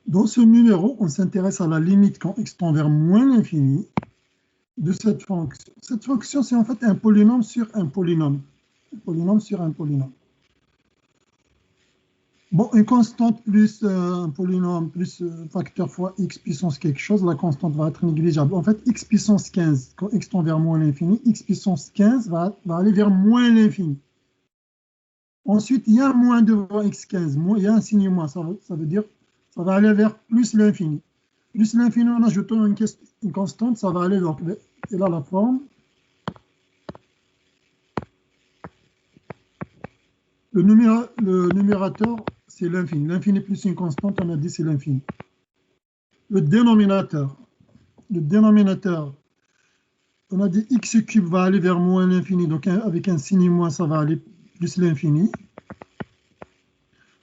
Dans ce numéro, on s'intéresse à la limite quand x tend vers moins l'infini de cette fonction. Cette fonction, c'est en fait un polynôme sur un polynôme. Un polynôme sur un polynôme. Bon, une constante plus un polynôme plus facteur fois x puissance quelque chose, la constante va être négligeable. En fait, x puissance 15, quand x tend vers moins l'infini, x puissance 15 va aller vers moins l'infini. Ensuite, il y a un moins devant x15, il y a un signe moins, ça veut dire ça va aller vers plus l'infini. Plus l'infini en ajoutant une constante, ça va aller vers... Et là, la forme. Le numérateur, c'est l'infini. L'infini plus une constante, on a dit c'est l'infini. Le dénominateur, on a dit x cube va aller vers moins l'infini, donc avec un signe moins, ça va aller plus l'infini.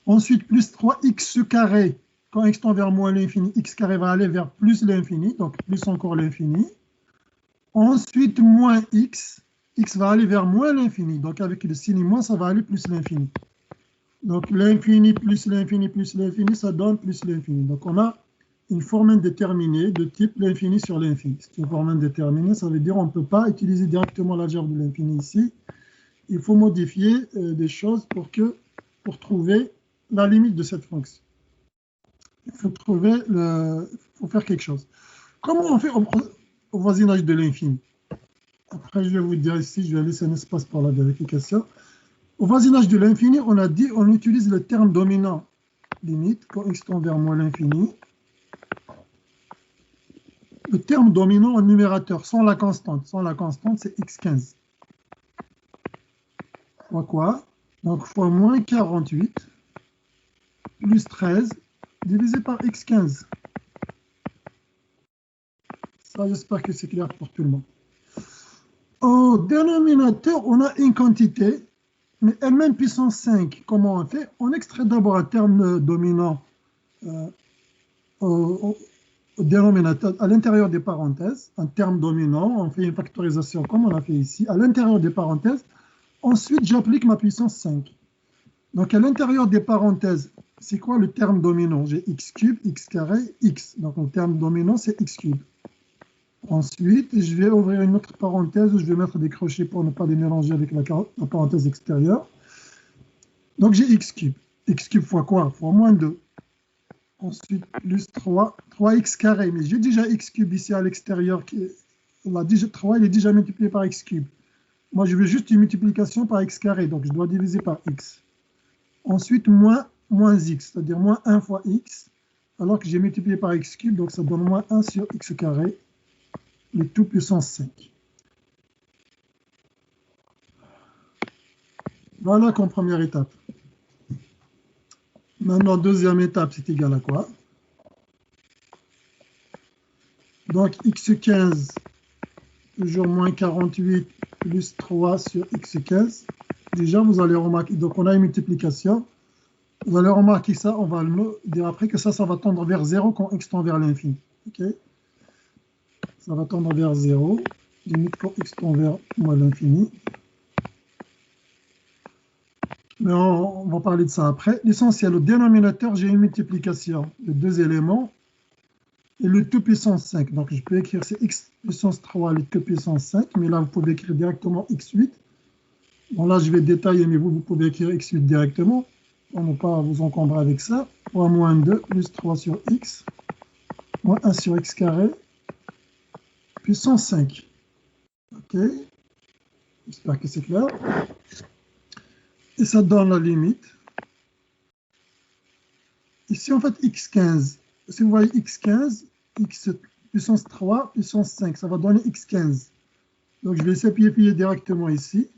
Ensuite, plus 3x carré, quand x tend vers moins l'infini, x carré va aller vers plus l'infini, donc plus encore l'infini. Ensuite, moins x va aller vers moins l'infini, donc avec le signe moins, ça va aller plus l'infini. Donc l'infini plus l'infini plus l'infini, ça donne plus l'infini. Donc on a une forme indéterminée de type l'infini sur l'infini. C'est une forme indéterminée, ça veut dire qu'on ne peut pas utiliser directement l'algèbre de l'infini ici. Il faut modifier des choses pour trouver la limite de cette fonction. Il faut faire quelque chose. Comment on fait au voisinage de l'infini? Après, je vais vous dire ici, je vais laisser un espace pour la vérification. Au voisinage de l'infini, on a dit on utilise le terme dominant limite quand x tend vers moins l'infini. Le terme dominant en numérateur, sans la constante. Sans la constante, c'est x15. Fois quoi? Donc, fois moins 48 plus 13 divisé par x15. Ça, j'espère que c'est clair pour tout le monde. Au dénominateur, on a une quantité, mais elle-même puissance 5. Comment on fait? On extrait d'abord un terme dominant au dénominateur, à l'intérieur des parenthèses, un terme dominant, on fait une factorisation comme on a fait ici, à l'intérieur des parenthèses. Ensuite, j'applique ma puissance 5. Donc, à l'intérieur des parenthèses, c'est quoi le terme dominant? J'ai x cube, x carré, x. Donc, le terme dominant, c'est x cube. Ensuite, je vais ouvrir une autre parenthèse où je vais mettre des crochets pour ne pas les mélanger avec la parenthèse extérieure. Donc, j'ai x cube. X cube fois quoi? Fois moins 2. Ensuite, plus 3, 3x carré. Mais j'ai déjà x cube ici à l'extérieur. 3, il est déjà multiplié par x cube. Moi, je veux juste une multiplication par x carré. Donc, je dois diviser par x. Ensuite, moins x, c'est-à-dire moins 1 fois x, alors que j'ai multiplié par x cube. Donc, ça donne moins 1 sur x carré, le tout puissance 5. Voilà comme première étape. Maintenant, deuxième étape, c'est égal à quoi? Donc, x15, toujours moins 48 plus 3 sur x15. Déjà, vous allez remarquer, donc on a une multiplication. Vous allez remarquer ça, on va le dire après que ça va tendre vers 0 quand x tend vers l'infini. Okay? Ça va tendre vers 0, limite quand x tend vers moins l'infini. Mais on va parler de ça après. L'essentiel, au dénominateur, j'ai une multiplication de deux éléments et le tout puissance 5. Donc, je peux écrire c'est x puissance 3, le tout puissance 5, mais là, vous pouvez écrire directement x8. Bon, là, je vais détailler, mais vous pouvez écrire x8 directement, pour ne pas vous encombrer avec ça. Fois moins 2, plus 3 sur x, moins 1 sur x carré, puissance 5. OK. J'espère que c'est clair. Et ça donne la limite. Ici, en fait, x15. Si vous voyez x15, x puissance 3, puissance 5, ça va donner x15. Donc, je vais s'appuyer directement ici.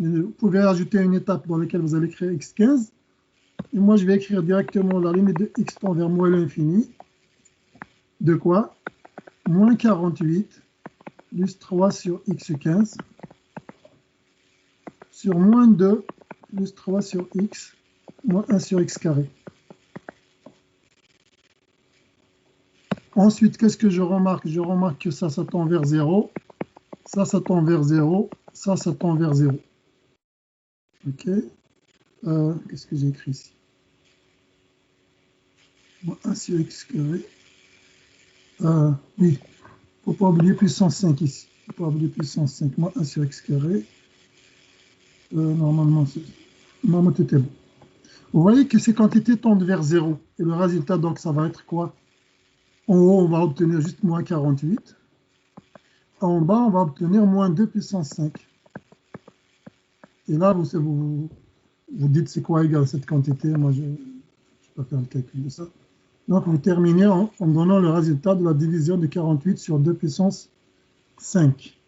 Vous pouvez ajouter une étape dans laquelle vous allez créer x15. Et moi, je vais écrire directement la limite de x tend vers moins l'infini. De quoi? Moins 48 plus 3 sur x15 sur moins 2 plus 3 sur x moins 1 sur x carré. Ensuite, qu'est-ce que je remarque? Je remarque que ça tend vers 0. Ça tend vers 0. Ça tend vers 0. OK. Qu'est-ce que j'ai écrit ici? moins 1 sur x carré. Oui, il ne faut pas oublier puissance 5 ici. Il ne faut pas oublier puissance 5 moins 1 sur x carré. Normalement, tout est bon. Vous voyez que ces quantités tendent vers 0. Et le résultat, donc, ça va être quoi? En haut, on va obtenir juste moins 48. En bas, on va obtenir moins 2 puissance 5. Et là, vous dites c'est quoi égal cette quantité. Moi, je ne vais pas faire le calcul de ça. Donc, vous terminez en donnant le résultat de la division de 48 sur 2 puissance 5.